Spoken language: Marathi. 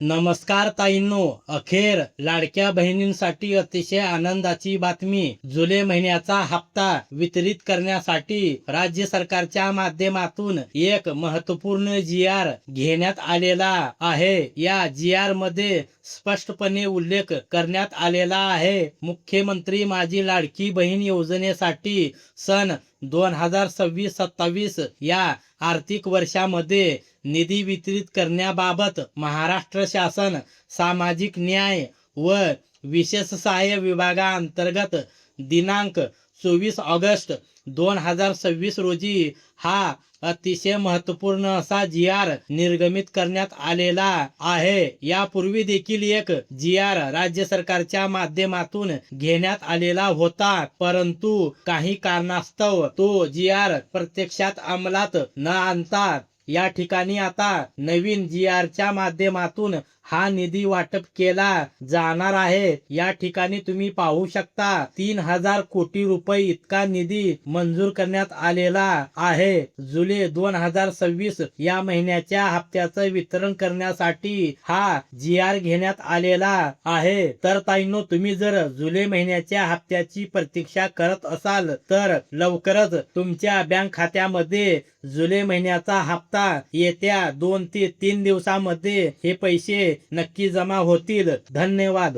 नमस्कार ताईंनो, अखेर लाडक्या बहिणींसाठी अतिशय आनंदाची बातमी. जुलै महिन्याचा हप्ता वितरित करण्यासाठी राज्य सरकारच्या माध्यमातून एक महत्त्वपूर्ण जी.आर. घेण्यात आलेला आहे. या जी.आर. मध्ये स्पष्टपणे उल्लेख करण्यात आलेला आहे, मुख्यमंत्री माझी लाडकी बहीण योजनेसाठी सन 2026-27 या आर्थिक वर्षामध्ये निधी वितरित करण्याबाबत महाराष्ट्र शासन सामाजिक न्याय व विशेष सहाय्य विभागाअंतर्गत दिनांक 24 ऑगस्ट 2026 रोजी हा अतिशय महत्त्वपूर्ण असा जी.आर. निर्गमित करण्यात आलेला आहे. यापूर्वी देखील एक जी.आर. राज्य सरकारच्या माध्यमातून घेण्यात आलेला होता, परंतु काही कारणास्तव तो जी.आर. प्रत्यक्षात अंमलात न आणता या ठिकाणी आता नवीन जी.आर.च्या माध्यमातून हा निधी वाटप केला जाणार आहे. या ठिकाणी तुम्ही पाहू शकता 3000 कोटी रुपये इतका निधी मंजूर करण्यात आलेला आहे. जुलै 2026 या महिन्याच्या हप्त्याचं वितरण करण्यासाठी हा जी.आर. घेण्यात आलेला आहे. तर ताईंनो, तुम्ही जर जुलै महिन्याच्या हप्त्याची प्रतीक्षा करत असाल तर लवकरच तुमच्या बँक खात्यामध्ये जुलै महिन्याचा हप्ता येत्या 2 ते 3 दिवसामध्ये हे पैसे नक्की जमा होतील. धन्यवाद.